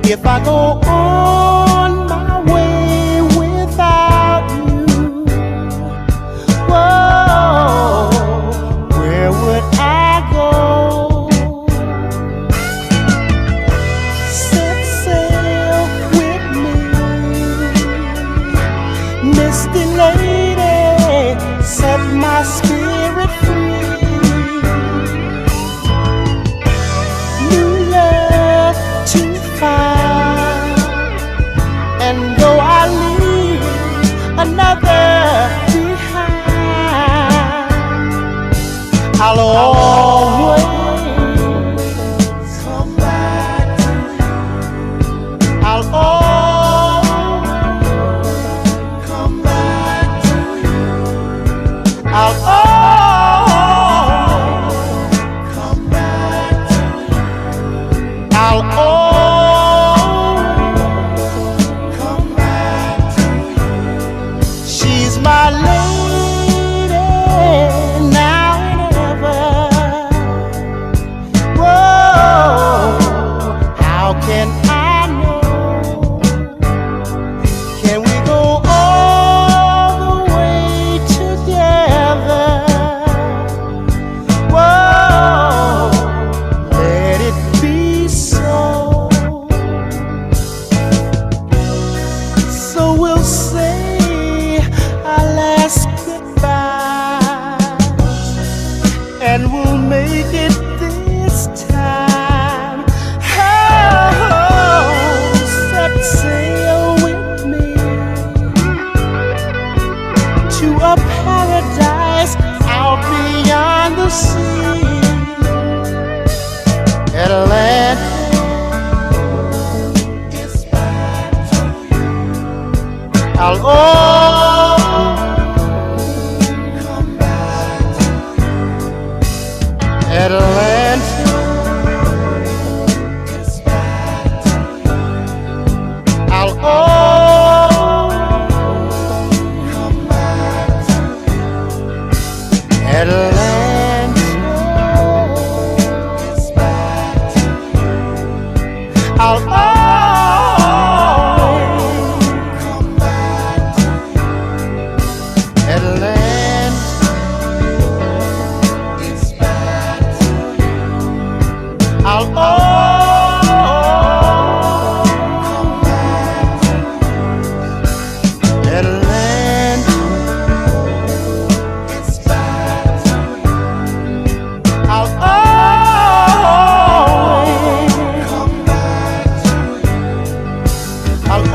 if I go on my way without you, whoa, where would I go? Set sail with me, misty lady, set my spirit free. New love to find, and though I leave another behind, I'll always come back to you. I'll always come back to you. I'll always come back to you. I'll always come back to you. She's my lady now and ever. Whoa, how can I know? Can we go all the way together? Whoa, let it be so. So we'll say our last goodbye, and we'll make it this time. Oh, set sail with me to a paradise out beyond the sea. Atlantis is back to you. I'll always come back to you. Atlantis is back to you. I'll always come back to you. Atlantis is back to you. I'll always come back to you. Atlantis is back to you. I'll always come back to you. Atlantis is back to you. I'll always come back to you. I'll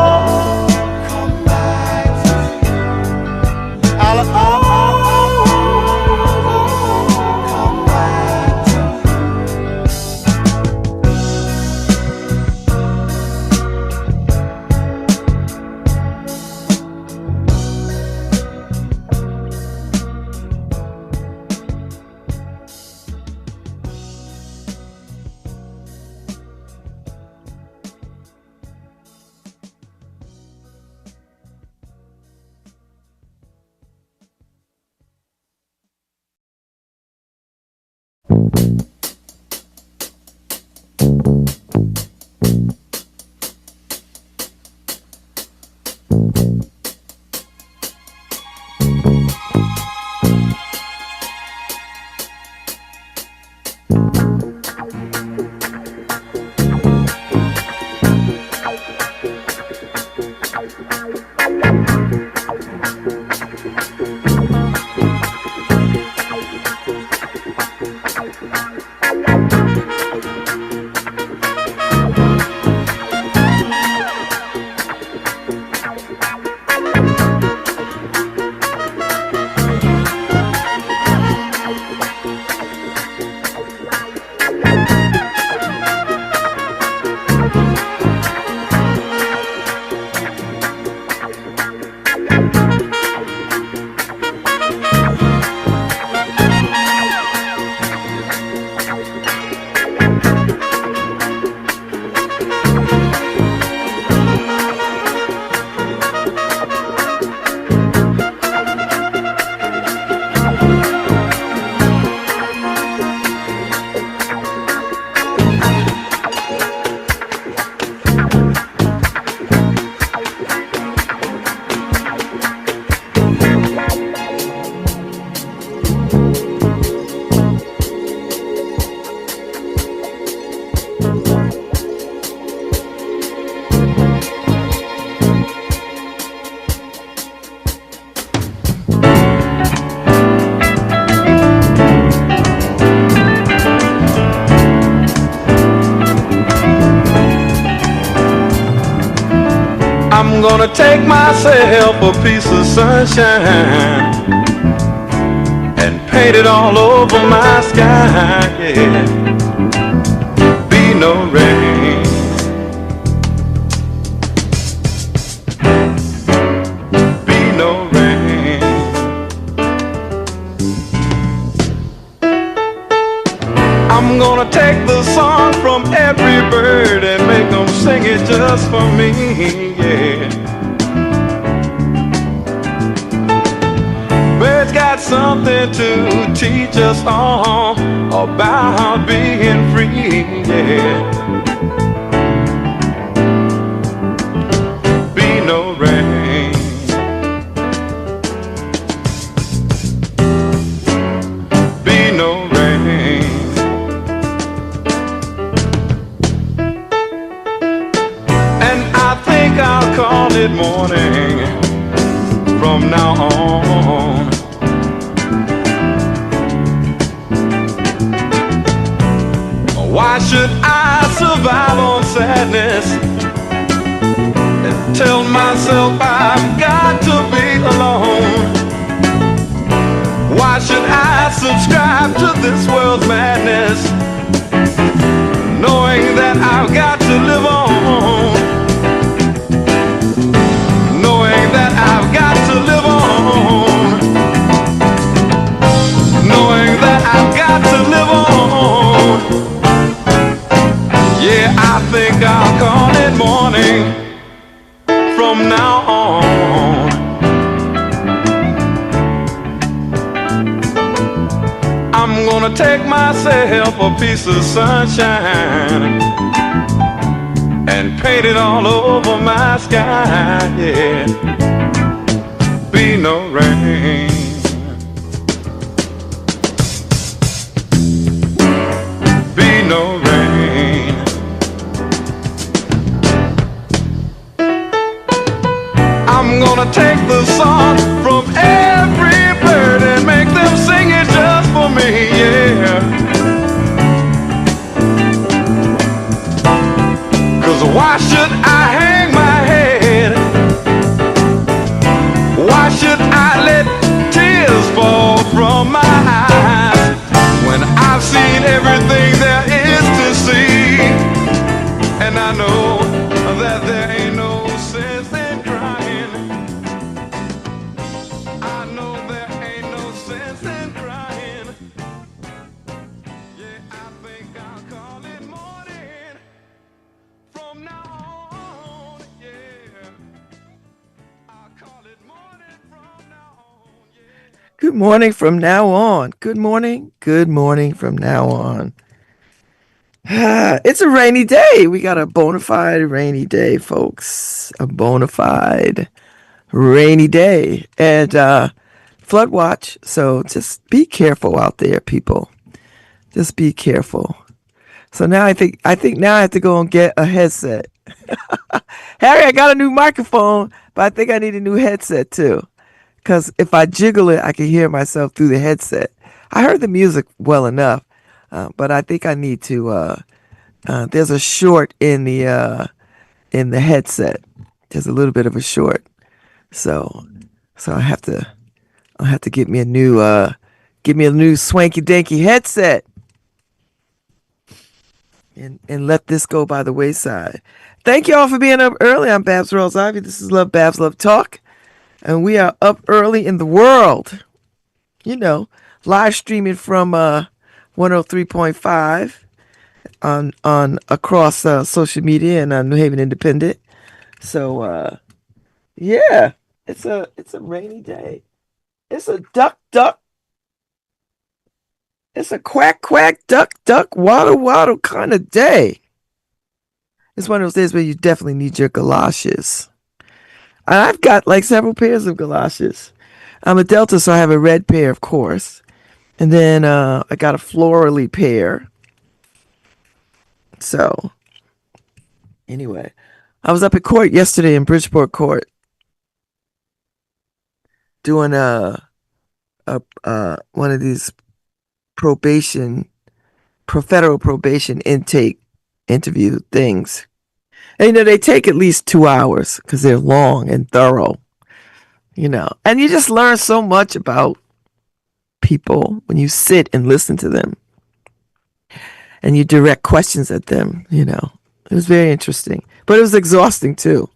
always come back to you. I'll always come back to you. I'm gonna take myself a piece of sunshine and paint it all over my sky, yeah. Be no rain, be no rain. I'm gonna take the song from every bird and make them sing it just for me, yeah. Birds got something to teach us all about being free, yeah. Be no rain, be no rain. And I think I'll call it morning from now on. Why should I survive on sadness and tell myself I've got to be alone? Why should I subscribe to this world's madness, knowing that I've got to live on? Knowing that I've got to live on. Knowing that I've got to live on. Yeah, I think I'll call it morning from now on. I'm gonna take myself a piece of sunshine and paint it all over my sky, yeah. Be no rain, be no rain. I'm gonna take the song from every bird and make them sing it just for me, yeah. 'Cause why should I hang my head? Why should I let tears fall from my eyes when I've seen everything there is to see? And I know that there ain't no sense in crying. I know there ain't no sense in crying. Yeah, I think I'll call it morning from now on, yeah. I'll call it morning from now on, yeah. Good morning from now on. Good morning from now on. It's a rainy day. We got a bona fide rainy day, folks. A bona fide rainy day. And flood watch. So just be careful out there, people. Just be careful. So now I think now I have to go and get a headset. Harry, I got a new microphone, but I think I need a new headset too. Because if I jiggle it, I can hear myself through the headset. I heard the music well enough, but I think I need to. There's a short in the headset. There's a little bit of a short, so so I'll have to get me a new swanky danky headset, and let this go by the wayside. Thank you all for being up early. I'm Babz Rawls Ivy. This is LoveBabz Love Talk. And we are up early in the world, live streaming from 103.5 on across social media and New Haven Independent. So yeah, it's a rainy day. It's a duck duck. It's a quack quack duck duck waddle waddle kind of day. It's one of those days where you definitely need your galoshes. I've got like several pairs of galoshes. I'm a Delta, so I have a red pair, of course. And then I got a florally pair. So, anyway, I was up at court yesterday in Bridgeport Court doing one of these federal probation intake interview things. And they take at least 2 hours because they're long and thorough. And you just learn so much about people when you sit and listen to them and you direct questions at them. It was very interesting, but it was exhausting too.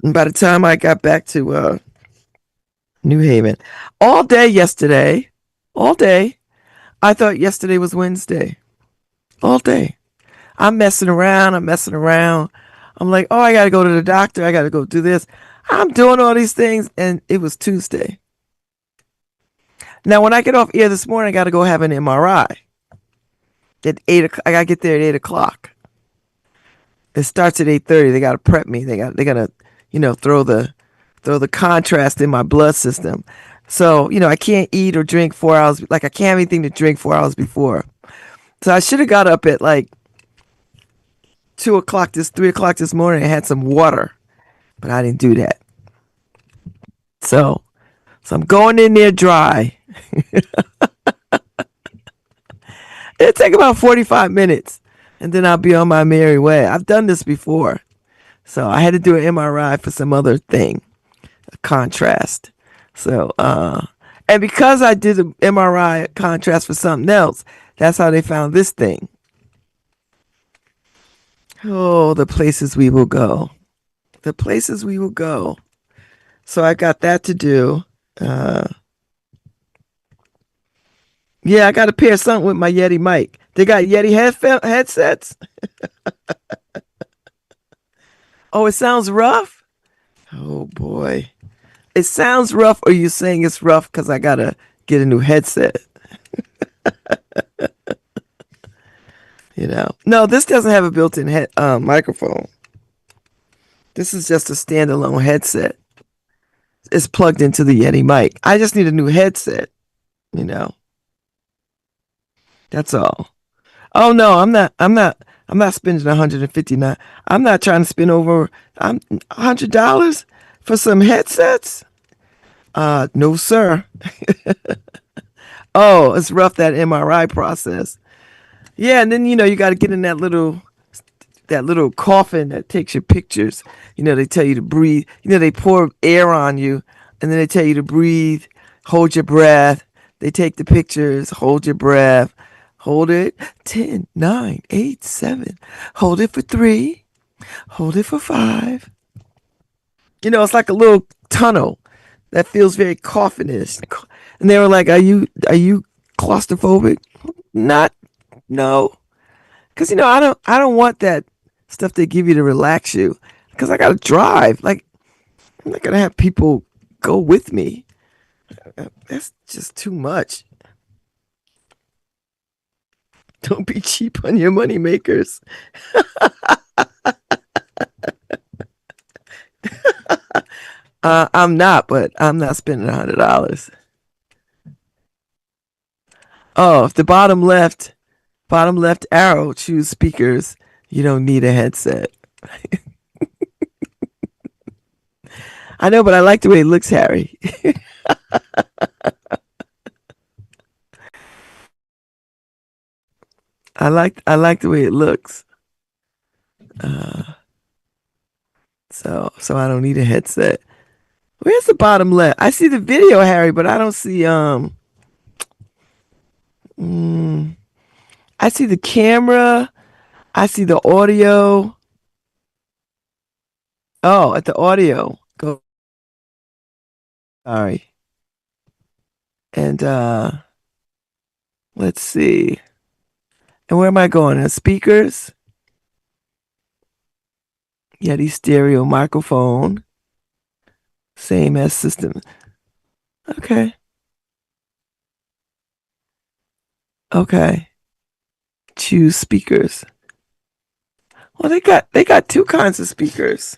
And by the time I got back to New Haven, all day yesterday, all day, I thought yesterday was Wednesday. All day. I'm messing around. I'm messing around. I'm like, oh, I got to go to the doctor. I got to go do this. I'm doing all these things. And it was Tuesday. Now, when I get off air this morning, I got to go have an MRI. At 8 o'clock, I got to get there at 8 o'clock. It starts at 8:30. They got to prep me. They got to, throw the contrast in my blood system. So, I can't eat or drink 4 hours. Like, I can't have anything to drink 4 hours before. So I should have got up at like 3 o'clock this morning and had some water, but I didn't do that. So I'm going in there dry. It'll take about 45 minutes and then I'll be on my merry way. I've done this before. So I had to do an MRI for some other thing, a contrast. So, and because I did an MRI contrast for something else, that's how they found this thing. Oh, the places we will go. The places we will go. So I got that to do. Yeah, I got to pair something with my Yeti mic. They got Yeti headsets. Oh, it sounds rough? Oh, boy. It sounds rough, or you saying it's rough because I got to get a new headset? No, this doesn't have a built-in microphone. This is just a standalone headset. It's plugged into the Yeti mic. I just need a new headset. That's all. Oh no, I'm not spending 159. I'm not trying to spend over $100 for some headsets. No sir. Oh, it's rough, that MRI process. Yeah, and then you got to get in that little coffin that takes your pictures. They tell you to breathe. They pour air on you, and then they tell you to breathe, hold your breath. They take the pictures, hold your breath, hold it, 10, 9, 8, 7, hold it for 3, hold it for 5. It's like a little tunnel that feels very coffinish. And they were like, are you claustrophobic? Not, no. Because I don't want that stuff they give you to relax you. Because I gotta drive. Like, I'm not gonna have people go with me. That's just too much. Don't be cheap on your money makers. I'm not, but I'm not spending $100. Oh, if the bottom left arrow, choose speakers. You don't need a headset. I know, but I like the way it looks, Harry. I like the way it looks. So I don't need a headset. Where's the bottom left? I see the video, Harry, but I don't see I see the camera. I see the audio. Oh, at the audio. Go. Sorry. And let's see. And where am I going? Speakers. Yeti stereo microphone. Same as system. Okay. Okay. Choose speakers. Well, they got two kinds of speakers.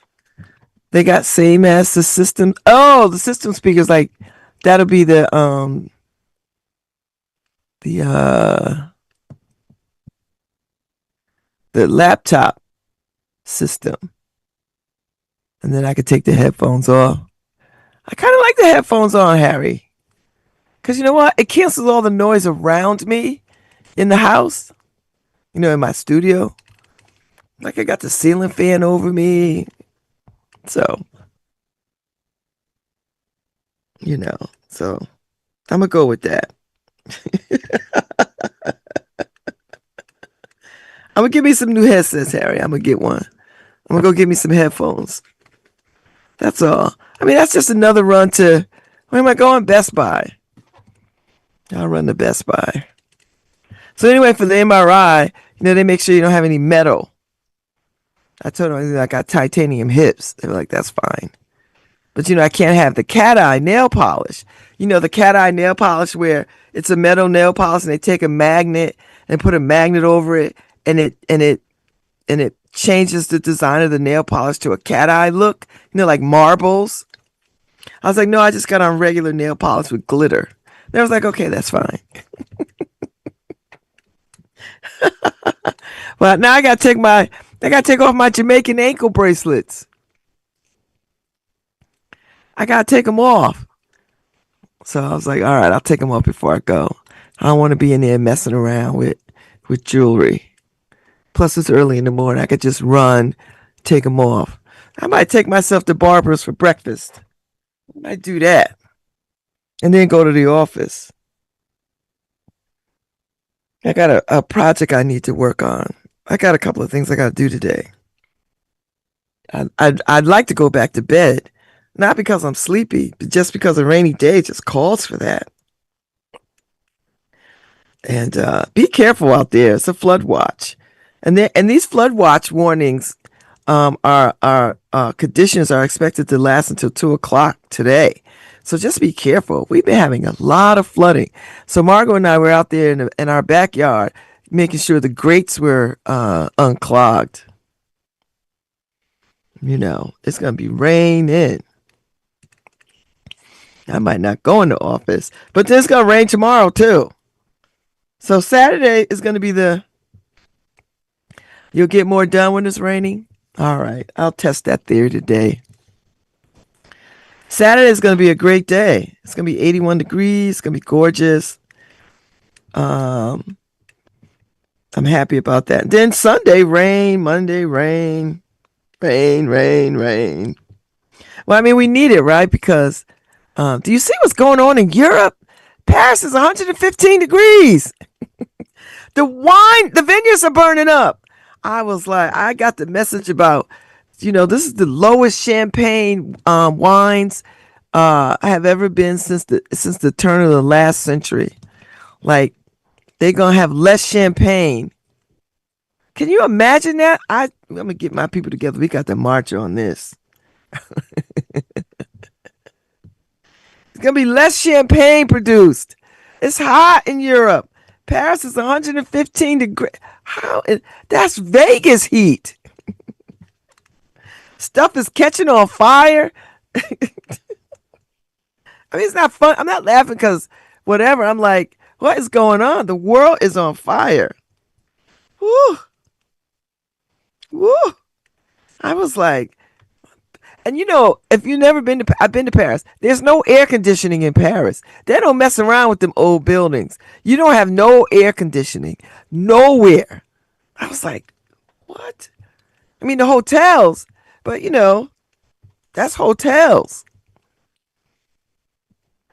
They got same as the system. Oh, the system speakers, like that'll be the laptop system. And then I could take the headphones off. I kind of like the headphones on, Harry. Because you know what? It cancels all the noise around me in the house, in my studio. Like I got the ceiling fan over me. So, you know, so I'm gonna go with that. I'm gonna give me some new headsets, Harry. I'm gonna get one. I'm gonna go get me some headphones. That's all. I mean, that's just another run to, where am I going? Best Buy. I'll run to Best Buy. So anyway, for the MRI, they make sure you don't have any metal. I told them I got titanium hips. They were like, that's fine. But I can't have the cat eye nail polish. The cat eye nail polish where it's a metal nail polish and they take a magnet and put a magnet over it and it changes the design of the nail polish to a cat eye look, like marbles. I was like, no, I just got on regular nail polish with glitter. They was like, okay, that's fine. But now I gotta take off my Jamaican ankle bracelets. I gotta take them off. So I was like, all right, I'll take them off before I go. I don't want to be in there messing around with jewelry. Plus, it's early in the morning. I could just run, take them off. I might take myself to Barber's for breakfast. I might do that. And then go to the office. I got a project I need to work on. I got a couple of things I got to do today. I'd like to go back to bed, not because I'm sleepy, but just because a rainy day just calls for that. And be careful out there. It's a flood watch, and these flood watch warnings are conditions are expected to last until 2 o'clock today. So just be careful. We've been having a lot of flooding. So Margot and I were out there in our backyard making sure the grates were unclogged. It's going to be raining. I might not go in the office, but then it's going to rain tomorrow too. So Saturday is going to be you'll get more done when it's raining. All right. I'll test that theory today. Saturday is going to be a great day. It's going to be 81 degrees. It's going to be gorgeous. I'm happy about that. And then Sunday, rain. Monday, rain. Rain, rain, rain. Well, I mean, we need it, right? Because do you see what's going on in Europe? Paris is 115 degrees. The vineyards are burning up. I was like, I got the message about, this is the lowest champagne wines I have ever been since the turn of the last century. Like, they're gonna have less champagne. Can you imagine that? I'm gonna get my people together. We got to march on this. It's gonna be less champagne produced. It's hot in Europe. Paris is 115 degrees. That's Vegas heat. Stuff is catching on fire. I mean, it's not fun. I'm not laughing because whatever. I'm like, what is going on? The world is on fire. Woo. Woo. I was like, and if you've never been I've been to Paris. There's no air conditioning in Paris. They don't mess around with them old buildings. You don't have no air conditioning. Nowhere. I was like, what? I mean, the hotels, but that's hotels.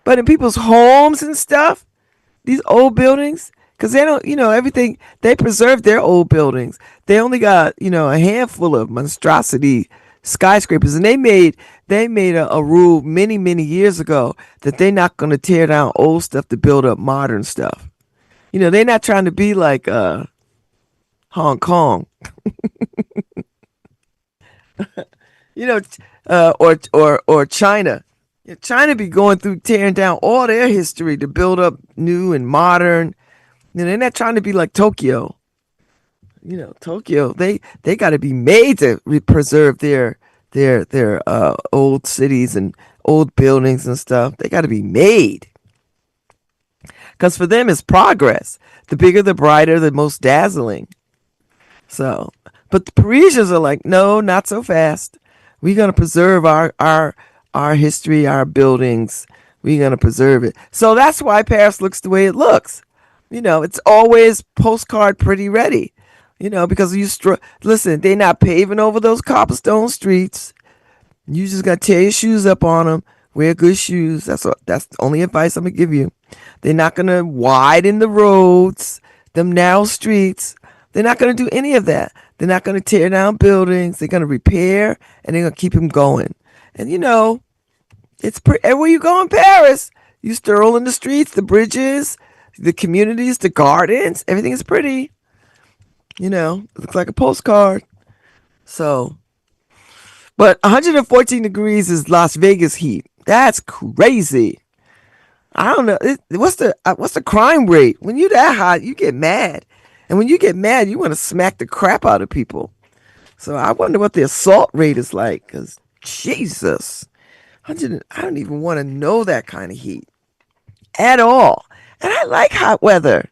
But in people's homes and stuff, these old buildings, because they don't, everything, they preserve their old buildings. They only got, a handful of monstrosity skyscrapers. And they made a rule many, many years ago that they're not going to tear down old stuff to build up modern stuff. They're not trying to be like Hong Kong. Or China. China be going through tearing down all their history to build up new and modern. They're not trying to be like Tokyo. Tokyo, they got to be made to preserve their old cities and old buildings and stuff. They got to be made. Because for them, it's progress. The bigger, the brighter, the most dazzling. So, but the Parisians are like, no, not so fast. We're going to preserve our history, our buildings. We're going to preserve it. So that's why Paris looks the way it looks. It's always postcard pretty ready. Because listen, they're not paving over those cobblestone streets. You just got to tear your shoes up on them. Wear good shoes. That's the only advice I'm gonna give you. They're not gonna widen the roads, them narrow streets. They're not gonna do any of that. They're not gonna tear down buildings. They're gonna repair and they're gonna keep them going. And it's everywhere you go in Paris, you stroll in the streets, the bridges, the communities, the gardens. Everything is pretty. It looks like a postcard. So, but 114 degrees is Las Vegas heat. That's crazy. I don't know. What's the crime rate? When you that hot, you get mad, and when you get mad, you want to smack the crap out of people. So I wonder what the assault rate is like. Cause Jesus, I don't even want to know that kind of heat at all. And I like hot weather.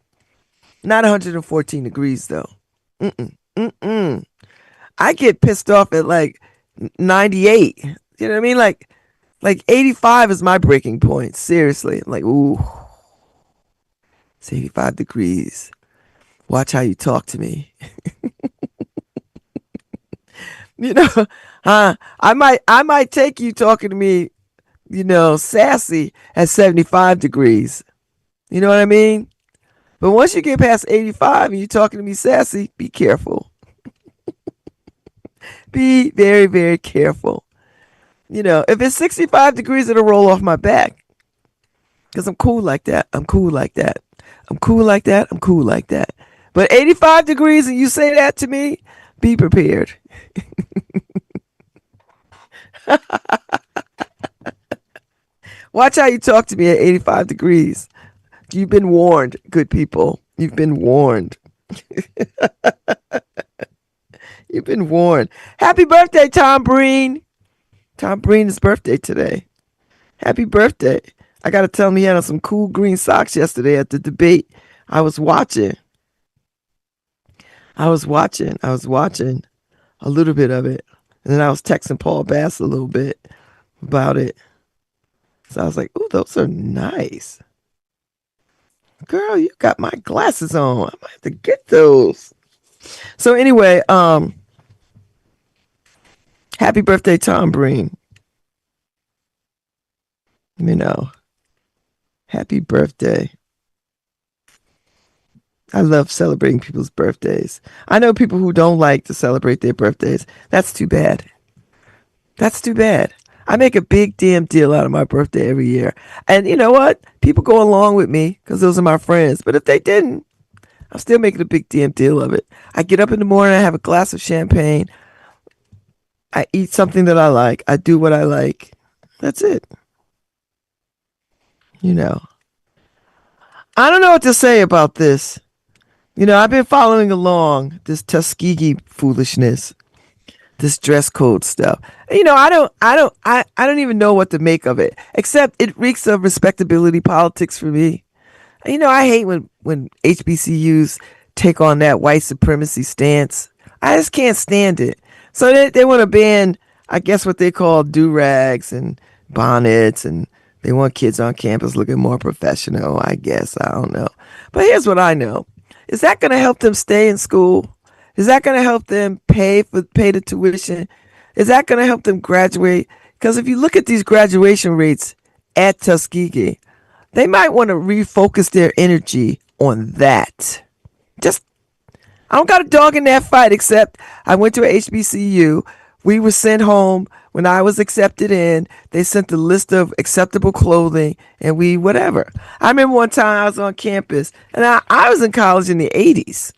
Not 114 degrees though. Mm-mm. I get pissed off at like 98. You know what I mean? Like 85 is my breaking point. Seriously. I'm like, ooh, it's 85 degrees. Watch how you talk to me. you know, I might take you talking to me, sassy at 75 degrees. You know what I mean? But once you get past 85 and you're talking to me sassy, be careful. Be very, very careful. If it's 65 degrees, it'll roll off my back. Because I'm cool like that. I'm cool like that. I'm cool like that. I'm cool like that. But 85 degrees and you say that to me, be prepared. Watch how you talk to me at 85 degrees. You've been warned, good people. You've been warned. You've been warned. Happy birthday, Tom Breen. Tom Breen's birthday today. Happy birthday. I got to tell him he had on some cool green socks yesterday at the debate. I was watching. I was watching a little bit of it. And then I was texting Paul Bass a little bit about it. So I was like, ooh, those are nice. Girl, you got my glasses on. I might have to get those. So anyway, happy birthday, Tom Breen. Happy birthday. I love celebrating people's birthdays. I know people who don't like to celebrate their birthdays. That's too bad. That's too bad. I make a big damn deal out of my birthday every year. And you know what? People go along with me because those are my friends. But if they didn't, I'm still making a big damn deal of it. I get up in the morning, I have a glass of champagne. I eat something that I like. I do what I like. That's it. I don't know what to say about this. I've been following along this Tuskegee foolishness, this dress code stuff. I don't even know what to make of it, except it reeks of respectability politics for me. I hate when HBCUs take on that white supremacy stance. I just can't stand it. So they want to ban, I guess, what they call do-rags and bonnets, and they want kids on campus looking more professional, I guess. I don't know. But here's what I know. Is that going to help them stay in school? Is that going to help them pay the tuition? Is that going to help them graduate? Because if you look at these graduation rates at Tuskegee, they might want to refocus their energy on that. I don't got a dog in that fight, except I went to a HBCU. We were sent home when I was accepted in. They sent a list of acceptable clothing, and whatever. I remember one time I was on campus, and I was in college in the 80s.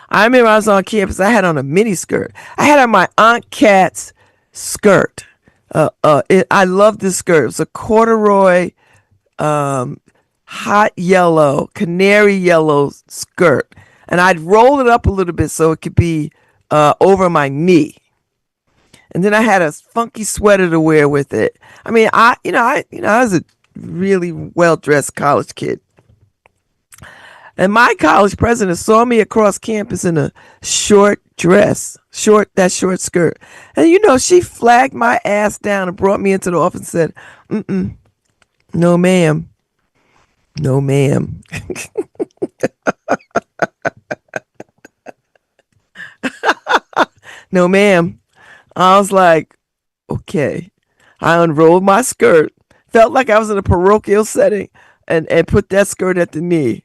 I remember I was on campus. I had on a mini skirt. I had on my Aunt Kat's skirt. I love this skirt. It was a corduroy, hot yellow, canary yellow skirt, and I'd roll it up a little bit so it could be over my knee. And then I had a funky sweater to wear with it. I mean, I was a really well dressed college kid. And my college president saw me across campus in a short dress, that short skirt. And she flagged my ass down and brought me into the office and said, no ma'am. No ma'am. No, ma'am. I was like, okay. I unrolled my skirt, felt like I was in a parochial setting, and put that skirt at the knee.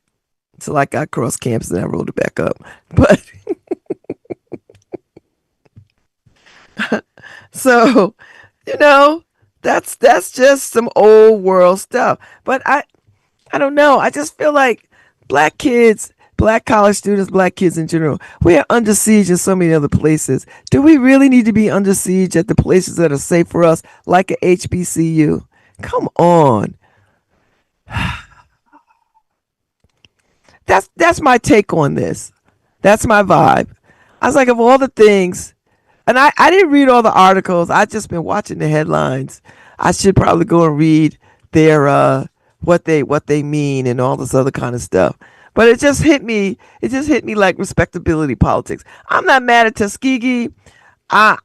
So like I crossed campus and I rolled it back up. But so, you know, that's just some old world stuff. But I don't know. I just feel like black kids, black college students, black kids in general, we are under siege in so many other places. Do we really need to be under siege at the places that are safe for us, like a HBCU? Come on. That's my take on this. That's my vibe. I was like, of all the things, and I didn't read all the articles. I just been watching the headlines. I should probably go and read their what they mean and all this other kind of stuff. But it just hit me. It just hit me like respectability politics. I'm not mad at Tuskegee. I'm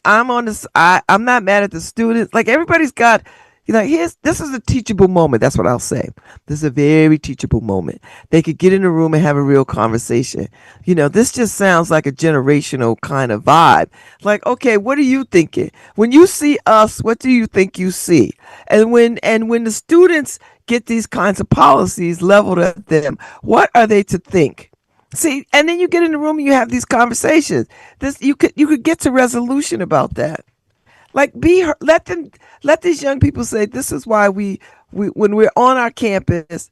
on this. I'm not mad at the students. Like everybody's got, here's this is a teachable moment. That's what I'll say. This is a very teachable moment. They could get in a room and have a real conversation. This just sounds like a generational kind of vibe. Like, okay, what are you thinking when you see us? What do you think you see? And when the students get these kinds of policies leveled at them, what are they to think? See, and then you get in the room and you have these conversations. This you could get to resolution about that. Like let these young people say this is why we when we're on our campus,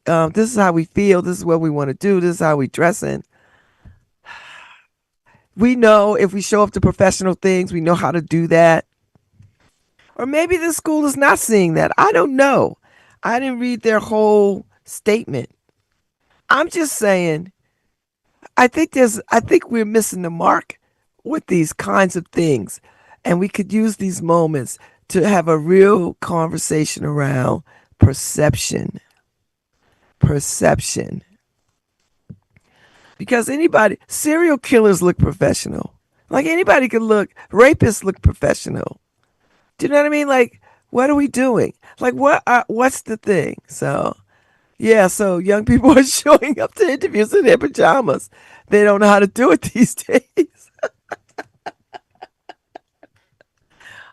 this is how we feel. This is what we want to do. This is how we dress in. We know if we show up to professional things, we know how to do that. Or maybe the school is not seeing that. I don't know. I didn't read their whole statement. I'm just saying I think we're missing the mark with these kinds of things. And we could use these moments to have a real conversation around perception. Perception. Because serial killers look professional. Like anybody could rapists look professional. Do you know what I mean? Like, what are we doing? Like, what's the thing? So, yeah, so young people are showing up to interviews in their pajamas. They don't know how to do it these days.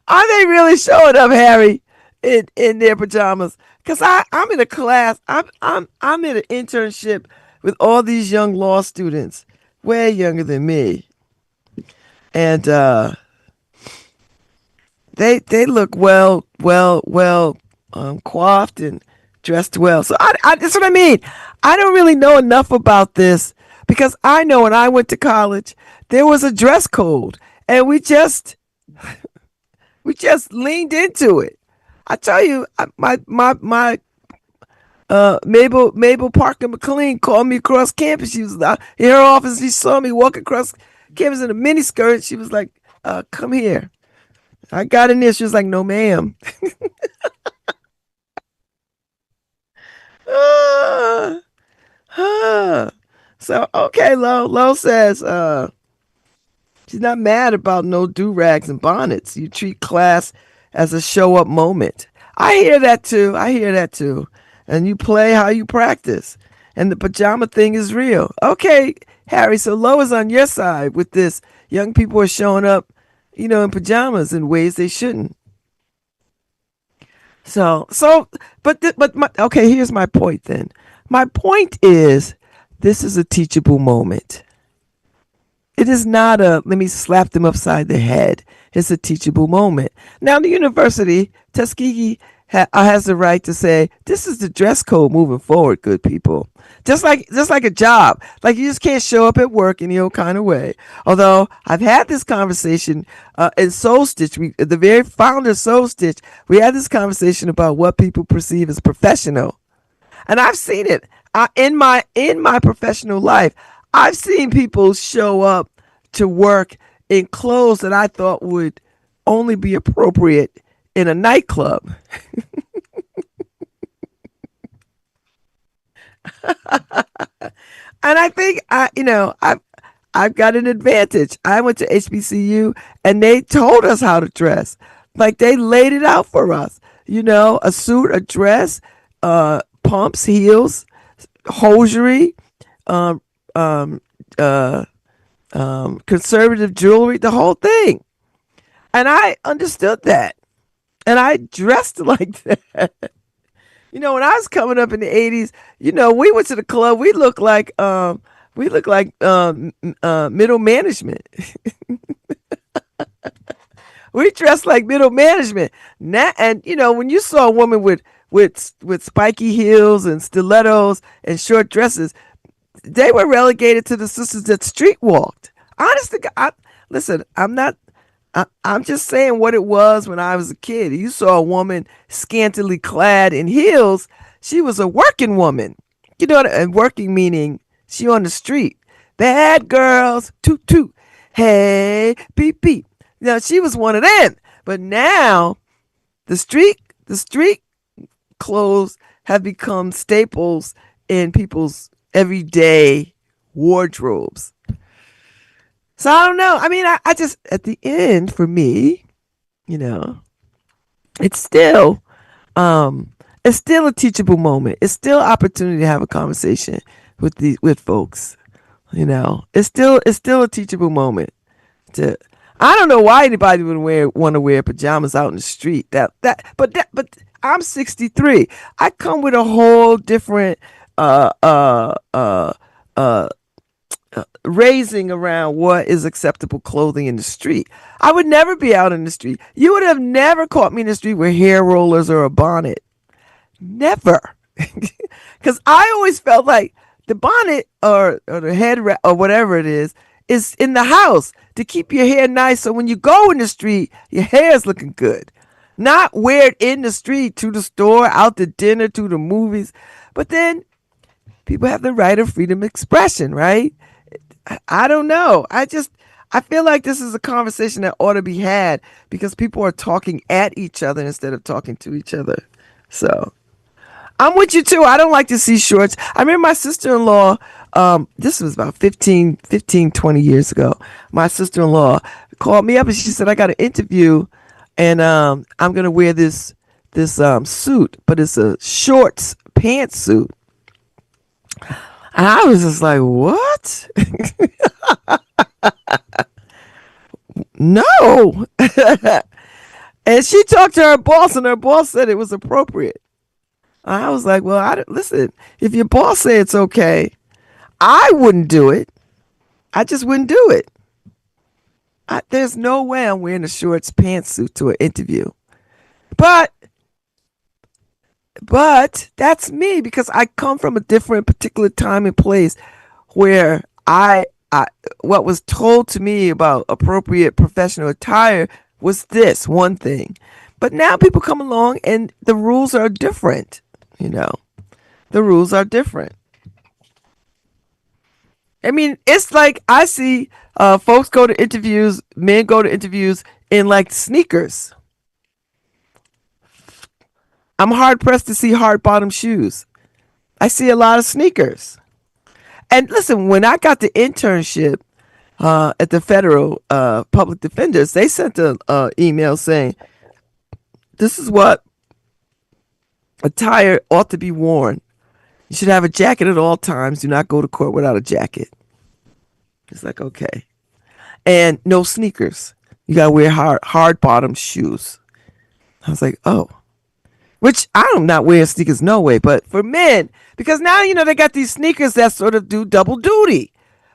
Are they really showing up, Harry, in their pajamas? Because I'm in a class. I'm in an internship with all these young law students, way younger than me, and they look well coiffed and dressed well. So that's what I mean. I don't really know enough about this because I know when I went to college there was a dress code, and we just leaned into it. I tell you, my Mabel Parker McLean called me across campus. She was out in her office. She saw me walk across campus in a mini skirt. She was like, "Come here." I got in there. She was like, "No, ma'am." uh, so okay, Lo says she's not mad about no do rags and bonnets. You treat class as a show up moment. I hear that too. I hear that too. And you play how you practice. And the pajama thing is real. Okay, Harry, so Lo is on your side with this. Young people are showing up, in pajamas in ways they shouldn't. Okay, here's my point then. My point is this is a teachable moment. It is not let me slap them upside the head. It's a teachable moment. Now, the university, Tuskegee, has the right to say, this is the dress code moving forward, good people. Just like a job. Like you just can't show up at work any old kind of way. Although I've had this conversation in Soul Stitch, the very founder of Soul Stitch, we had this conversation about what people perceive as professional. And I've seen it in my professional life. I've seen people show up to work in clothes that I thought would only be appropriate in a nightclub. And I think I've got an advantage. I went to HBCU and they told us how to dress. Like they laid it out for us. A suit, a dress, pumps, heels, hosiery, um, um, uh, conservative jewelry, the whole thing. And I understood that. And I dressed like that. When I was coming up in the 80s, we went to the club. We looked like middle management. We dressed like middle management. Now, and when you saw a woman with spiky heels and stilettos and short dresses, they were relegated to the sisters that street walked. Honestly, listen, I'm just saying what it was when I was a kid. You saw a woman scantily clad in heels. She was a working woman. And working meaning she on the street. Bad girls, toot toot. Hey, beep beep. She was one of them. But now the street clothes have become staples in people's everyday wardrobes. So I don't know. I mean, I just, at the end, for me, it's still, it's still a teachable moment. It's still opportunity to have a conversation with folks. It's still a teachable moment. I don't know why anybody would want to wear pajamas out in the street. But I'm 63. I come with a whole different uh uh uh uh raising around what is acceptable clothing in the street. I would never be out in the street. You would have never caught me in the street with hair rollers or a bonnet. Never. Because I always felt like the bonnet or the head wrap or whatever it is in the house to keep your hair nice so when you go in the street, your hair is looking good. Not wear it in the street, to the store, out to dinner, to the movies. But then people have the right of freedom of expression, right? I don't know. I feel like this is a conversation that ought to be had because people are talking at each other instead of talking to each other. So I'm with you too. I don't like to see shorts. I remember my sister-in-law, this was about 20 years ago. My sister-in-law called me up and she said, I got an interview and I'm going to wear this suit, but it's a shorts pantsuit. And I was just like, what? No. And she talked to her boss and her boss said it was appropriate. I was like, well, listen, if your boss say it's okay, I wouldn't do it. I just wouldn't do it. There's no way I'm wearing a shorts pantsuit to an interview. But that's me because I come from a different particular time and place where I what was told to me about appropriate professional attire was this one thing. But now people come along and the rules are different. The rules are different. I mean, it's like I see folks go to interviews, men go to interviews in like sneakers. I'm hard pressed to see hard bottom shoes. I see a lot of sneakers. And listen, when I got the internship at the federal public defenders, they sent an email saying, this is what attire ought to be worn. You should have a jacket at all times. Do not go to court without a jacket. It's like, okay. And no sneakers. You got to wear hard bottom shoes. I was like, oh. Which I'm not wearing sneakers, no way. But for men, because now, they got these sneakers that sort of do double duty,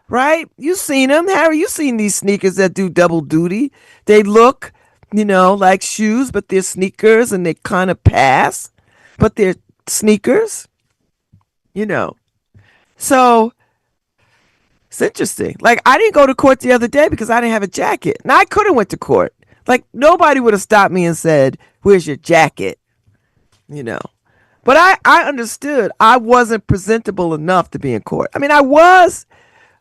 right? You seen them, Harry. You seen these sneakers that do double duty. They look, like shoes, but they're sneakers and they kind of pass, but they're sneakers, So it's interesting. Like, I didn't go to court the other day because I didn't have a jacket. Now, I could have went to court. Like, nobody would have stopped me and said, where's your jacket? But I understood I wasn't presentable enough to be in court. I mean, I was,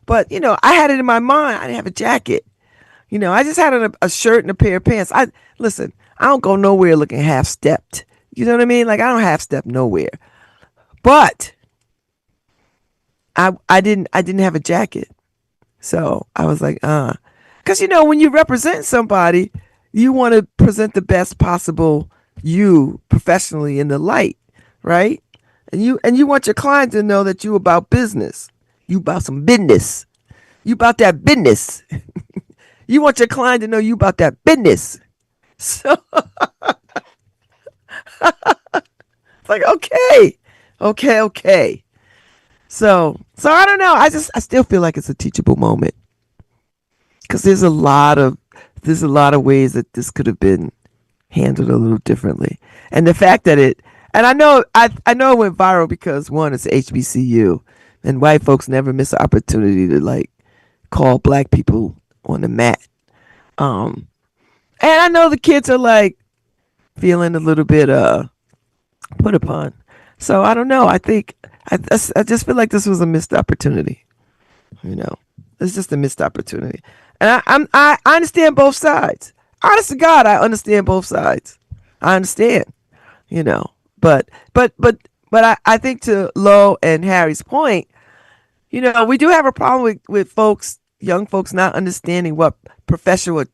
but, I had it in my mind. I didn't have a jacket. I just had a shirt and a pair of pants. Listen, I don't go nowhere looking half-stepped. You know what I mean? Like, I don't half-step nowhere. But I didn't have a jacket. So I was like, because, when you represent somebody, you want to present the best possible you professionally in the light, right? And you want your client to know that you about business. You about some business. You about that business. You want your client to know you about that business. So it's like, okay. So I don't know. I still feel like it's a teachable moment because there's a lot of ways that this could have been handled a little differently, and the fact that I know it went viral because one, it's HBCU, and white folks never miss an opportunity to like call black people on the mat. And I know the kids are like feeling a little bit put upon. So I don't know. I think I just feel like this was a missed opportunity. It's just a missed opportunity, and I understand both sides. Honest to God, I understand both sides. I understand, but I think to Lo and Harry's point, we do have a problem with folks, young folks, not understanding what professional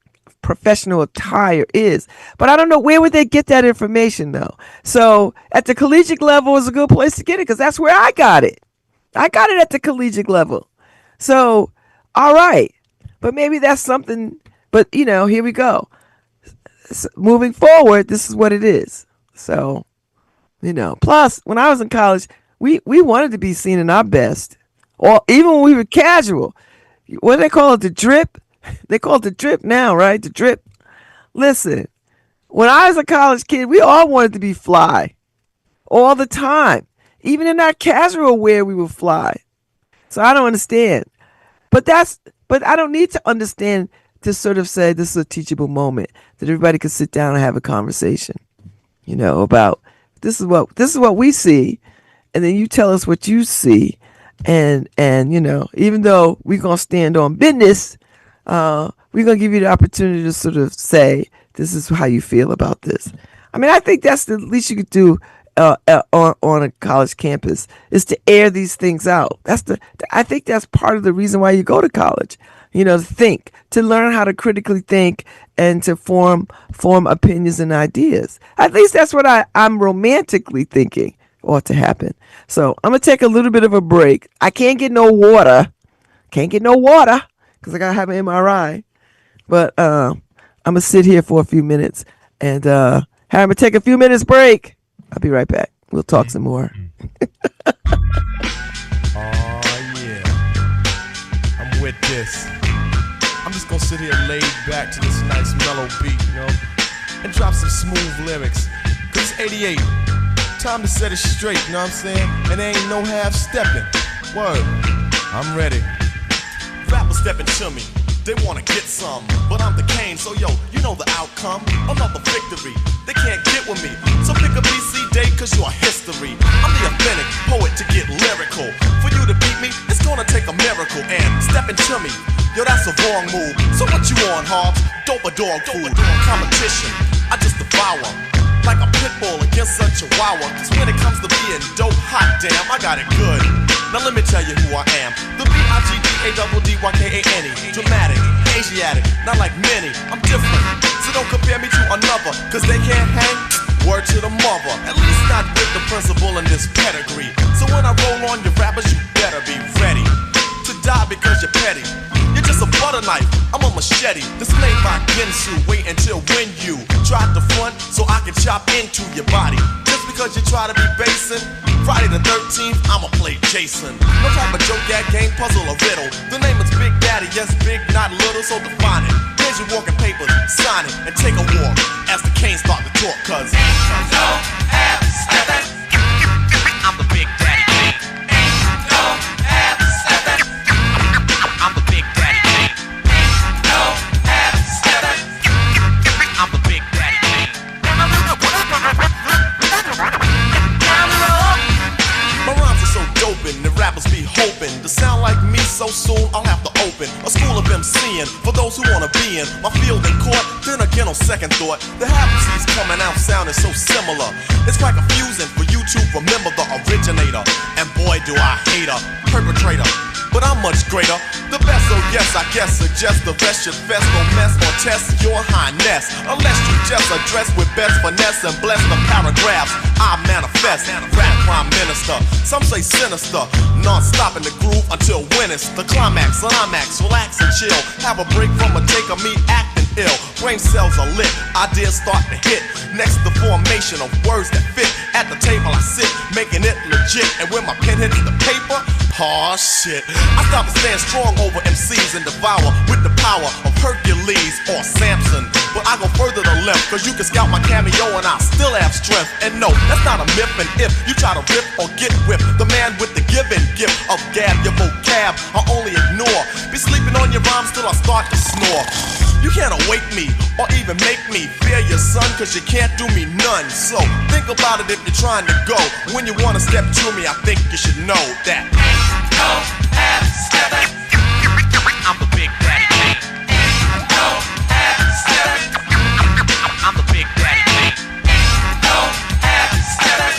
attire is. But I don't know, where would they get that information though? So at the collegiate level is a good place to get it because that's where I got it. I got it at the collegiate level. So, all right. But maybe that's something, but here we go. So moving forward, this is what it is. So, plus when I was in college, we wanted to be seen in our best. Or even when we were casual. What do they call it? The drip? They call it the drip now, right? The drip. Listen, when I was a college kid, we all wanted to be fly all the time. Even in our casual wear, we would fly. So I don't understand. But I don't need to understand to sort of say this is a teachable moment that everybody can sit down and have a conversation, about this is what we see, and then you tell us what you see, and even though we're gonna stand on business, we're gonna give you the opportunity to sort of say this is how you feel about this. I mean, I think that's the least you could do on a college campus is to air these things out. I think that's part of the reason why you go to college. To think, to learn how to critically think and to form opinions and ideas. At least that's what I'm romantically thinking ought to happen. So I'm going to take a little bit of a break. I can't get no water. Because I got to have an MRI. But I'm going to sit here for a few minutes. And I'm going to take a few minutes break. I'll be right back. We'll talk some more. Oh, yeah. I'm with this. I'm just gonna sit here laid back to this nice mellow beat, and drop some smooth lyrics. Cause it's 88. Time to set it straight, you know what I'm saying? And there ain't no half stepping. Word. I'm ready. Rappers stepping to me. They wanna get some, but I'm the Kane, so yo, you know the outcome. Another victory, they can't get with me. So pick a BC date, cause you're history. I'm the authentic poet to get lyrical. For you to beat me, it's gonna take a miracle. And stepping to me, yo, that's a wrong move. So what you on, Hobbs? Dope or dog food? Competition, I just devour. Like a pit bull against a chihuahua. Cause when it comes to being dope, hot damn, I got it good. Now let me tell you who I am. The BIGDADDYKANE. Dramatic, Asiatic, not like many. I'm different, so don't compare me to another. Cause they can't hang, word to the mother. At least not with the principal in this pedigree. So when I roll on your rappers, you better be ready to die because you're petty. You're just a butter knife, I'm a machete. Displayed by Gensu, wait until when you try to front so I can chop into your body. Just because you try to be basing, Friday the 13th, I'ma play Jason. No type of joke, gag, game, puzzle, or riddle. The name is Big Daddy, yes, big, not little, so define it. Here's your walking papers, sign it, and take a walk as the Canes start to talk, cause ain't no half stepping. I'm the Big Daddy King. Ain't no half stepping. I'm the Big Daddy King. Ain't no half stepping. I'm the Big Daddy King. My rhymes are so doping, the rappers be hoping to sound like me so soon I'll have to open a school of MCing for those who wanna be in my field in court. Then again on second thought, the half-seas coming out sounding so similar. It's quite confusing for you to remember the originator. And boy do I hate a perpetrator, but I'm much greater. The best, so Yes, I guess suggest the rest should fest, no mess or test your highness. Unless you just address with best finesse and bless the paragraphs I manifest. Rap prime minister, some say sinister. Non-stop in the groove until when it's the climax. Relax and chill. Have a break from a take of me acting ill. Brain cells are lit, ideas start to hit. Next, the formation of words that fit. At the table I sit, making it legit. And when my pen hits the paper, aw shit, I stop and stand strong over MCs and devour with the power of Hercules or Samson. But I go further to left, cause you can scout my cameo and I still have strength. And no, that's not a myth, and if you try to rip or get whipped, the man with the given gift of gab, your vocab, I only ignore. Be sleeping on your rhymes till I start to snore. You can't awake me or even make me fear your son, cause you can't do me none. So think about it if you're trying to go. When you wanna step to me, I think you should know that no half stepping. I'm the big daddy king. No half stepping. I'm the big daddy king. No half stepping.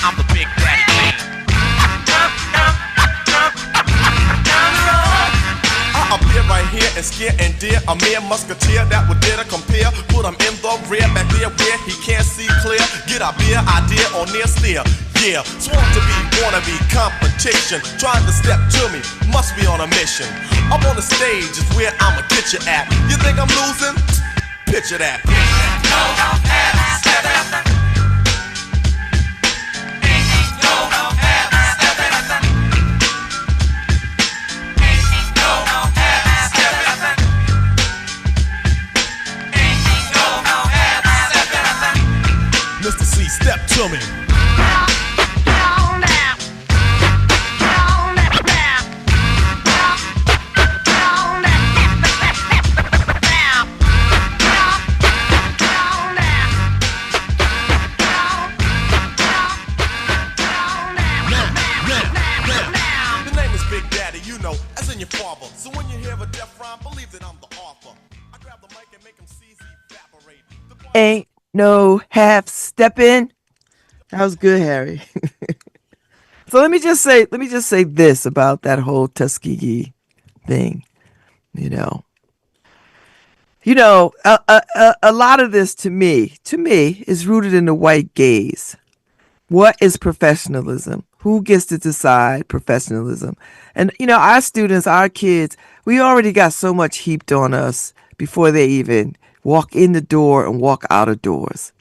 I'm the big daddy king. I appear right here and scare and dare a mere musketeer that would dare to compare. Put him in the rear, back there where he can't see clear. Get a beer idea or near steer. Yeah, sworn to be, wanna be competition. Trying to step to me, must be on a mission. Up on the stage is where I'ma get you at. You think I'm losing? Picture that. No half stepping. No half stepping. No half stepping. No half stepping. Mr. C, step to me. So when you hear a death rhyme, believe that I'm the author. I grab the mic and make them seize, evaporate. Ain't no half stepping. That was good, Harry. So let me just say this about that whole Tuskegee thing. A lot of this to me is rooted in the white gaze. What is professionalism? Who gets to decide professionalism? And, our students, our kids, we already got so much heaped on us before they even walk in the door and walk out of doors.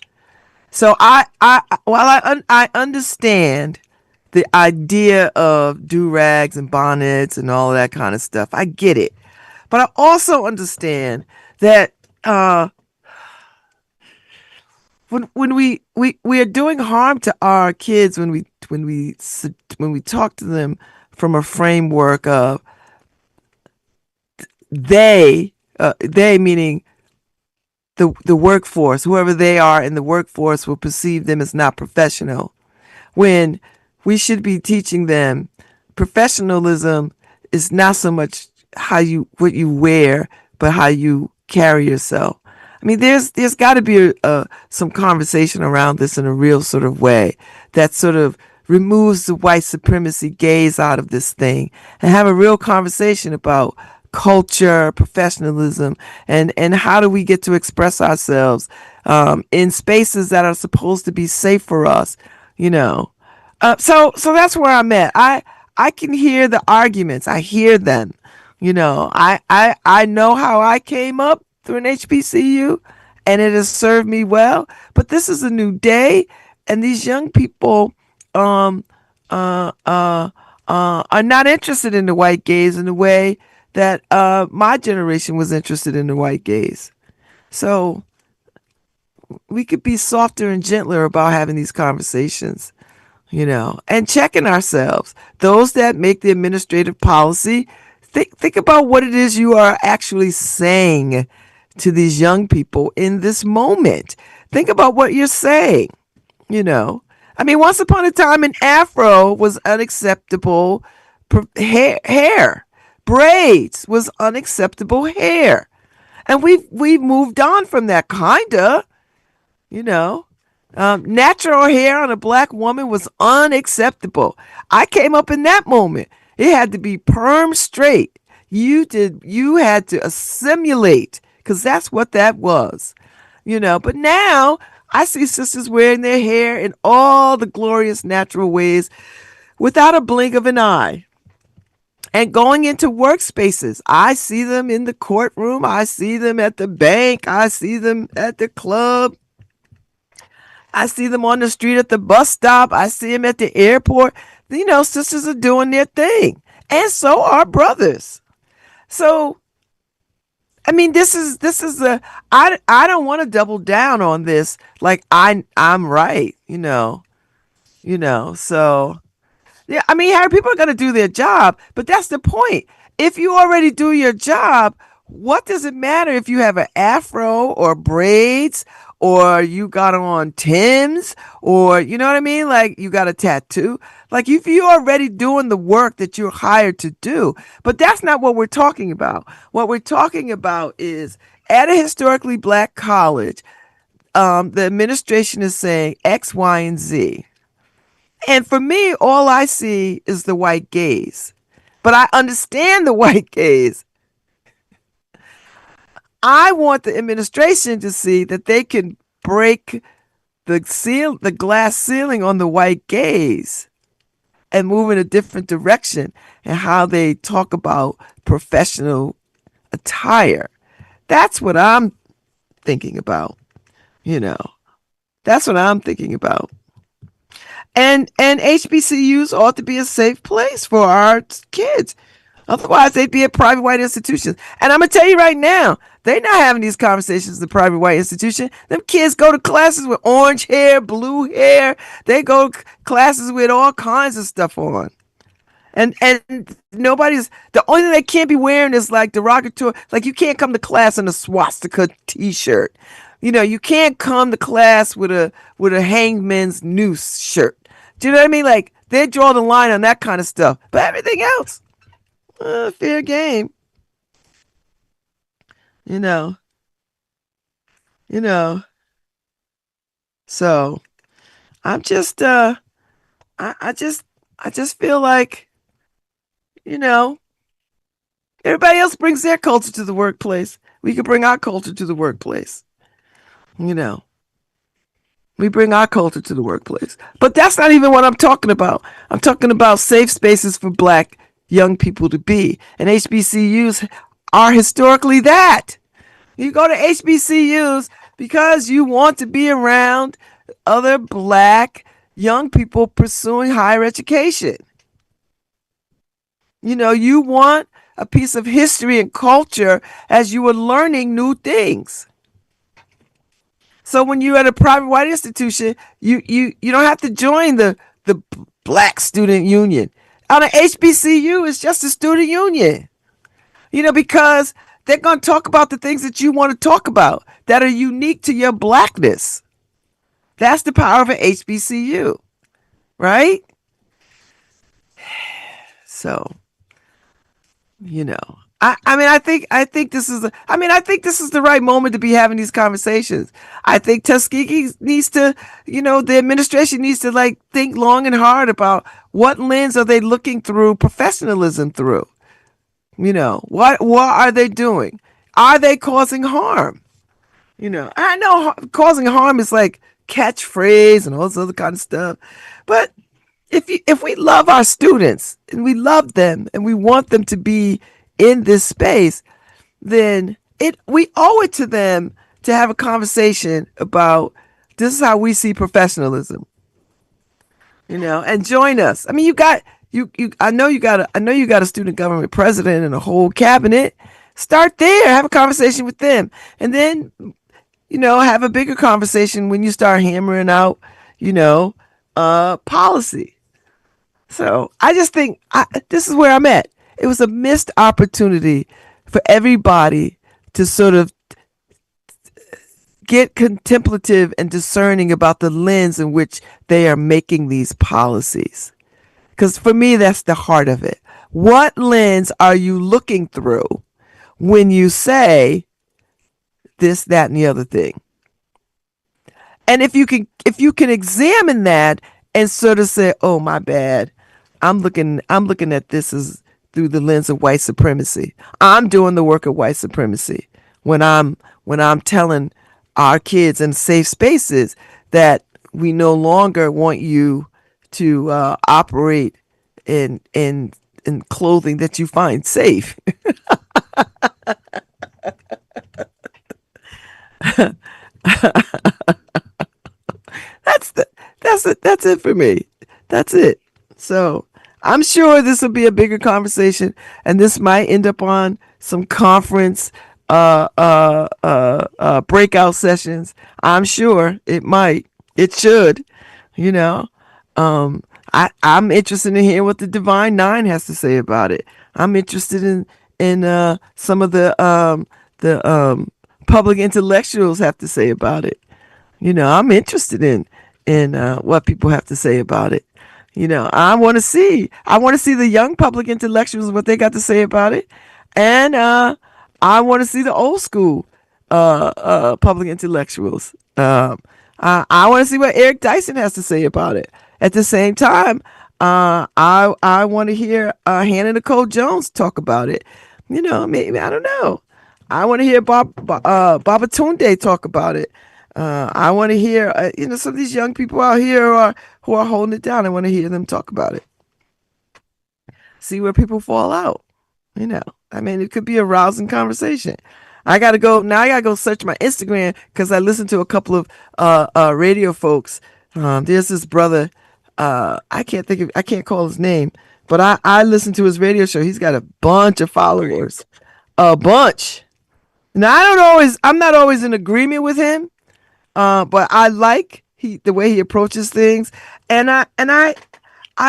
So while I understand the idea of do-rags and bonnets and all of that kind of stuff, I get it. But I also understand that when we are doing harm to our kids when we talk to them from a framework of they meaning the workforce, whoever they are in the workforce will perceive them as not professional, when we should be teaching them professionalism is not so much what you wear, but how you carry yourself. I mean, there's got to be some conversation around this in a real sort of way that sort of removes the white supremacy gaze out of this thing and have a real conversation about culture, professionalism, and how do we get to express ourselves in spaces that are supposed to be safe for us, So that's where I'm at. I can hear the arguments. I hear them. I know how I came up through an HBCU, and it has served me well. But this is a new day, and these young people are not interested in the white gaze in the way that my generation was interested in the white gaze. So we could be softer and gentler about having these conversations, and checking ourselves. Those that make the administrative policy, think about what it is you are actually saying to these young people in this moment. Think about what you're saying, I mean, once upon a time, an afro was unacceptable hair. Braids was unacceptable hair. And we've moved on from that, kinda, natural hair on a black woman was unacceptable. I came up in that moment. It had to be perm straight. You had to assimilate because that's what that was. But now I see sisters wearing their hair in all the glorious natural ways without a blink of an eye. And going into workspaces, I see them in the courtroom, I see them at the bank, I see them at the club, I see them on the street at the bus stop, I see them at the airport. Sisters are doing their thing. And so are brothers. So I mean, this is I don't want to double down on this like I'm right, So yeah, I mean, Harry, people are going to do their job, but that's the point. If you already do your job, what does it matter if you have an afro or braids or you got on Tim's or, you know what I mean? Like you got a tattoo. Like if you're already doing the work that you're hired to do. But that's not what we're talking about. What we're talking about is at a historically black college, the administration is saying X, Y, and Z. And for me, all I see is the white gaze. But I understand the white gaze. I want the administration to see that they can break the glass ceiling on the white gaze and move in a different direction and how they talk about professional attire. That's what I'm thinking about, you know. That's what I'm thinking about. And HBCUs ought to be a safe place for our kids. Otherwise, they'd be at private white institutions. And I'm going to tell you right now, they're not having these conversations in the private white institution. Them kids go to classes with orange hair, blue hair. They go to classes with all kinds of stuff on. And nobody's, the only thing they can't be wearing is like derogatory, like you can't come to class in a swastika t-shirt. You can't come to class with a hangman's noose shirt. Do you know what I mean? Like they draw the line on that kind of stuff. But everything else, fair game. You know. You know. So I'm just I just feel like, you know, everybody else brings their culture to the workplace. We can bring our culture to the workplace. You know. We bring our culture to the workplace. But that's not even what I'm talking about. I'm talking about safe spaces for black young people to be. And HBCUs are historically that. You go to HBCUs because you want to be around other black young people pursuing higher education. You want a piece of history and culture as you are learning new things. So when you're at a private white institution, you don't have to join the black student union. On an HBCU, it's just a student union. Because they're going to talk about the things that you want to talk about that are unique to your blackness. That's the power of an HBCU, right? So, I think this is the right moment to be having these conversations. I think Tuskegee needs to, the administration needs to like think long and hard about what lens are they looking through professionalism through. What are they doing? Are they causing harm? I know causing harm is like catchphrase and all this other kind of stuff, but if we love our students and we love them and we want them to be in this space, then we owe it to them to have a conversation about this is how we see professionalism. And join us. I mean, I know you got a student government president and a whole cabinet. Start there, have a conversation with them, and then have a bigger conversation when you start hammering out policy. So I just think this is where I'm at. It was a missed opportunity for everybody to sort of get contemplative and discerning about the lens in which they are making these policies. Because for me, that's the heart of it. What lens are you looking through when you say this, that, and the other thing? And if you can examine that and sort of say, oh, my bad, I'm looking at this through the lens of white supremacy. I'm doing the work of white supremacy when I'm telling our kids in safe spaces that we no longer want you to operate in clothing that you find safe. that's the that's it for me. That's it. So I'm sure this will be a bigger conversation, and this might end up on some conference breakout sessions. I'm sure it might. It should. You know, I'm interested in hearing what the Divine Nine has to say about it. I'm interested in some of the public intellectuals have to say about it. I'm interested in what people have to say about it. I want to see the young public intellectuals what they got to say about it, and I want to see the old school public intellectuals. I want to see what Eric Dyson has to say about it. At the same time, I want to hear Hannah Nicole Jones talk about it. Maybe I don't know. I want to hear Babatunde talk about it. I want to hear some of these young people out here who are holding it down. I want to hear them talk about it. See where people fall out. It could be a rousing conversation. I gotta go search my Instagram because I listened to a couple of radio folks. There's this brother. I can't call his name, but I listened to his radio show. He's got a bunch of followers, a bunch. Now I'm not always in agreement with him, but I like the way he approaches things, and I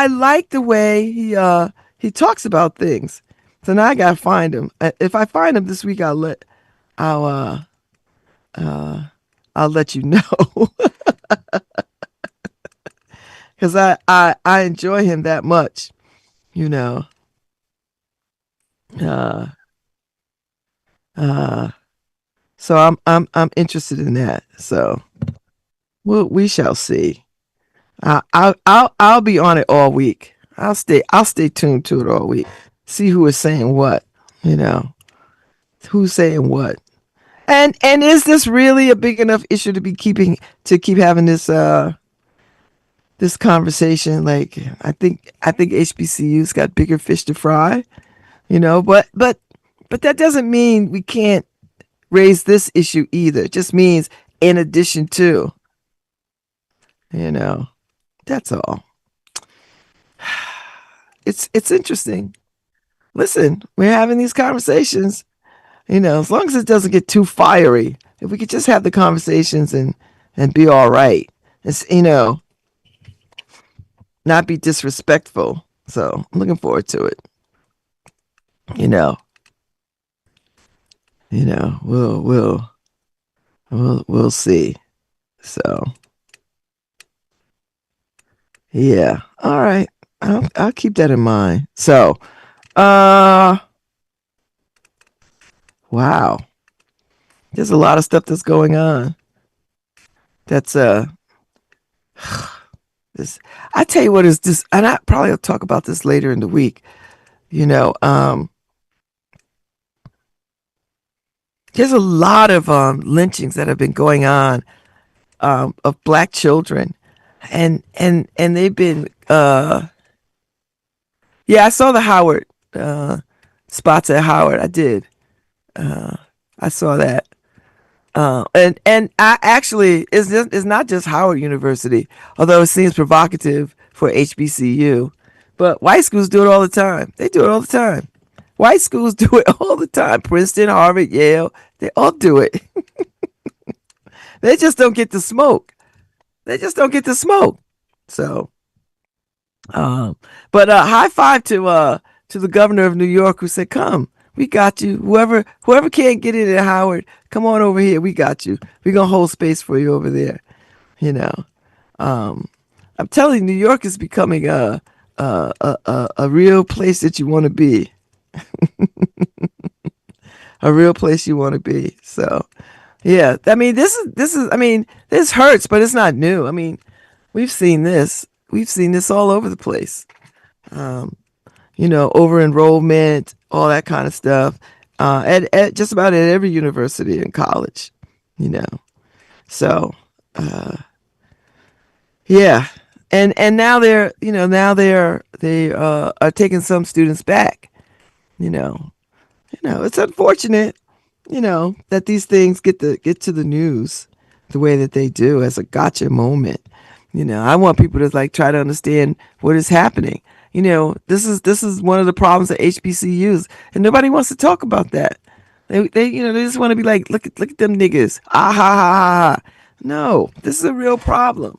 like the way he talks about things. So now I gotta find him. If I find him this week, I'll let you know, because I enjoy him that much, you know. Uh, uh, so I'm interested in that. So we shall see. I'll be on it all week. I'll stay tuned to it all week. See who is saying what, who's saying what. And is this really a big enough issue to keep having this conversation? Like I think HBCU's got bigger fish to fry, but that doesn't mean we can't raise this issue either. It just means in addition to, that's all. It's interesting. Listen, we're having these conversations, as long as it doesn't get too fiery. If we could just have the conversations and be all right. It's, not be disrespectful. So I'm looking forward to it. We'll see. So yeah. All right. I'll keep that in mind. So wow. There's a lot of stuff that's going on. That's this, I tell you what is this, and I probably will talk about this later in the week. There's a lot of lynchings that have been going on of black children, and they've been yeah, I saw the Howard spots at Howard. I did. I saw that. And I actually, it's not just Howard University, although it seems provocative for HBCU, but white schools do it all the time. They do it all the time. White schools do it all the time. Princeton, Harvard, Yale, they all do it. They just don't get the smoke. So, but high five to the governor of New York who said, "Come, we got you. Whoever can't get in at Howard, come on over here. We got you. We're gonna hold space for you over there." I'm telling you, New York is becoming a real place that you want to be. A real place you want to be. So, yeah. This hurts, but it's not new. We've seen this. We've seen this all over the place. over enrollment, all that kind of stuff, at just about at every university and college, you know. So yeah, and now they are taking some students back. You know, it's unfortunate, that these things get to the news the way that they do as a gotcha moment. I want people to like try to understand what is happening. This is one of the problems at HBCUs, and nobody wants to talk about that. They just want to be like, look at them niggas. Ah ha ha ha ha. No, this is a real problem.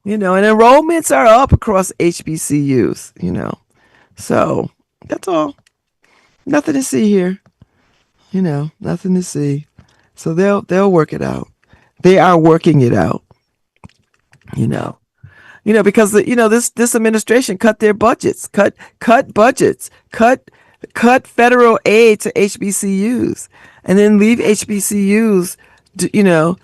And enrollments are up across HBCUs. So that's all. Nothing to see here. Nothing to see. So they'll work it out. They are working it out. You know. Because this administration cut their budgets, cut budgets, cut federal aid to HBCUs, and then leave HBCUs, you know,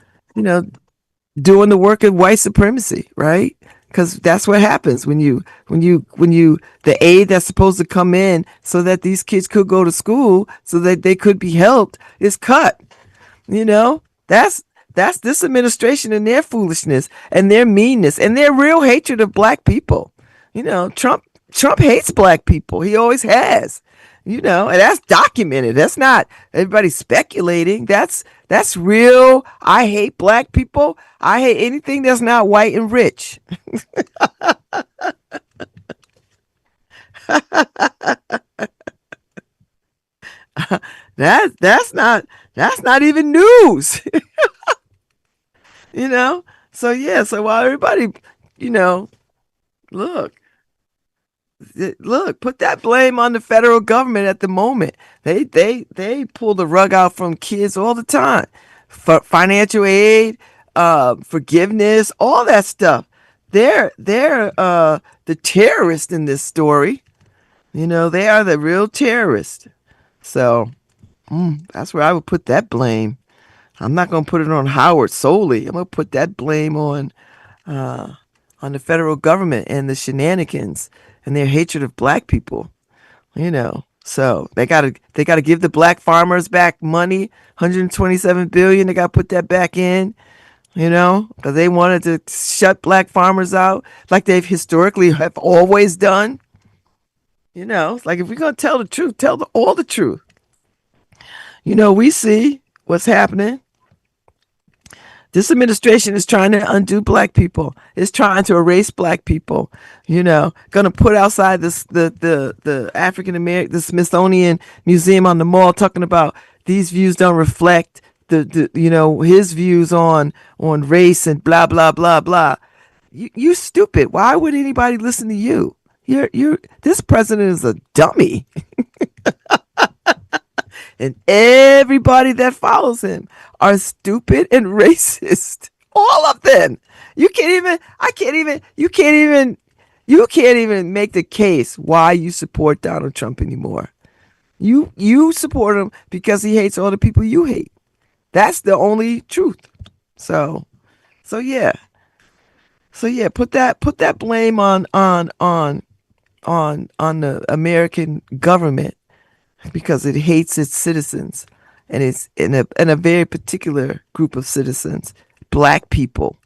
doing the work of white supremacy, right? Because that's what happens when you the aid that's supposed to come in so that these kids could go to school so that they could be helped is cut. You know, that's this administration and their foolishness and their meanness and their real hatred of black people. Trump hates black people. He always has. And that's documented. That's not everybody speculating. That's real. I hate black people. I hate anything that's not white and rich. That's not even news. So yeah, so while everybody, you know, look, put that blame on the federal government at the moment. They pull the rug out from kids all the time. Financial aid, forgiveness, all that stuff. They're the terrorist in this story. They are the real terrorist. So that's where I would put that blame. I'm not going to put it on Howard solely. I'm going to put that blame on the federal government and the shenanigans and their hatred of black people. So they gotta give the black farmers back money, 127 billion. They gotta put that back in. Because they wanted to shut black farmers out like they've historically have always done. It's like if we're gonna tell the truth, all the truth. We see what's happening. This administration is trying to undo black people. It's trying to erase black people. Gonna put outside the African American, the Smithsonian Museum on the Mall, talking about these views don't reflect his views on race and blah blah blah blah. You stupid. Why would anybody listen to you? This president is a dummy. And everybody that follows him are stupid and racist. All of them. You can't even make the case why you support Donald Trump anymore. You support him because he hates all the people you hate. That's the only truth. So yeah. Put that blame on the American government, because it hates its citizens, and it's in a very particular group of citizens, black people.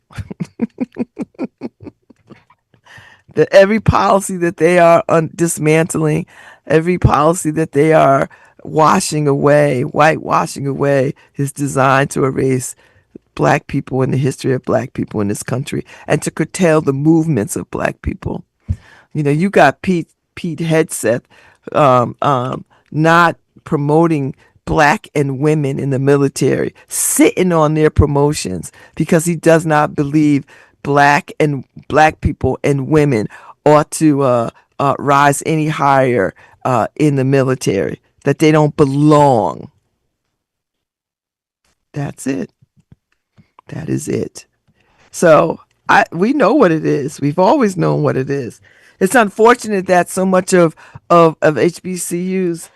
That every policy that they are dismantling, every policy that they are whitewashing away, is designed to erase black people and the history of black people in this country, and to curtail the movements of black people. You got Pete Hegseth, not promoting black and women in the military, sitting on their promotions because he does not believe black people and women ought to rise any higher in the military, that they don't belong. That's it. That is it. So we know what it is. We've always known what it is. It's unfortunate that so much of HBCU's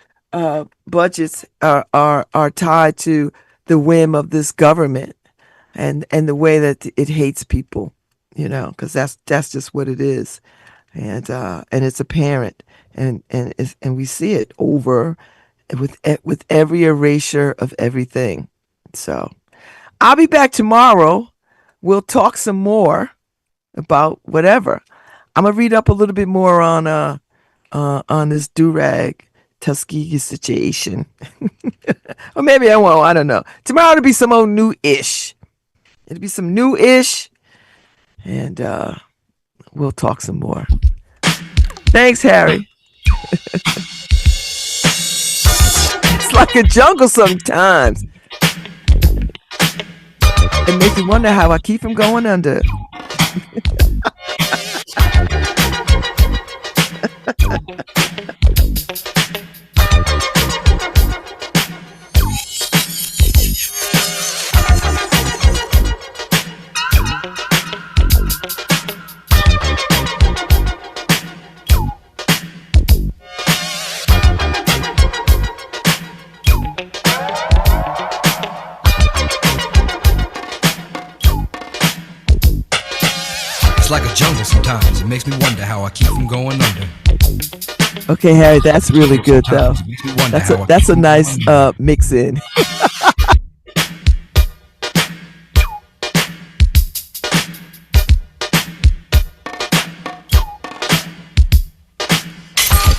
budgets are tied to the whim of this government and the way that it hates people, because that's just what it is. and it's apparent, and we see it over with every erasure of everything. So I'll be back tomorrow. We'll talk some more about whatever. I'm gonna read up a little bit more on this durag Tuskegee situation, or maybe I won't. I don't know. Tomorrow it'll be some old new-ish. It'll be some new-ish, and we'll talk some more. Thanks, Harry. It's like a jungle sometimes. It makes me wonder how I keep from going under. It's like a jungle sometimes. It makes me wonder how I keep from going under. Okay, Harry, that's really good though. That's a nice mix in.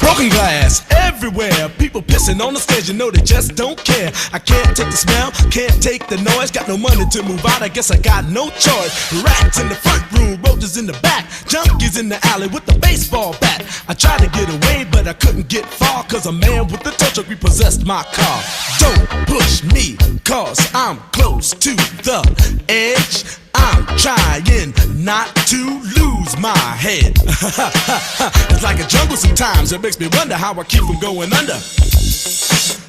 Broken glass everywhere, people pissing on the stage, you know they just don't care. I can't take the smell, can't take the noise, got no money to move out, I guess I got no choice. Rats in the front room, roaches in the back, junkies in the alley with the baseball bat. I tried to get away, but I couldn't get far, cause a man with a tow truck repossessed my car. Don't push me, cause I'm close to the edge. I'm trying not to lose my head. It's like a jungle sometimes, it makes me wonder how I keep from going under.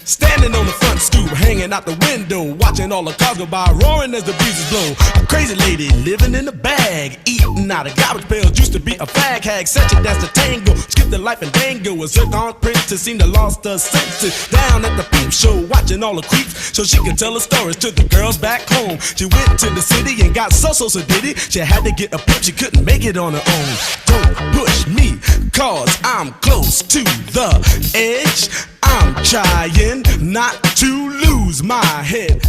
Standing on the front stoop, hanging out the window, watching all the cars go by, roaring as the breezes blow. A crazy lady living in a bag, eating out of garbage pails, used to be a fag hag, such a dance to tango, skipped the life and dango. A zircon princess seemed to lost her senses, down at the peep show, watching all the creeps, so she could tell her stories to the girls back home. She went to the city and got so did it. She had to get a pimp, she couldn't make it on her own. Don't push me, cause I'm close to the edge. I'm trying not to lose my head.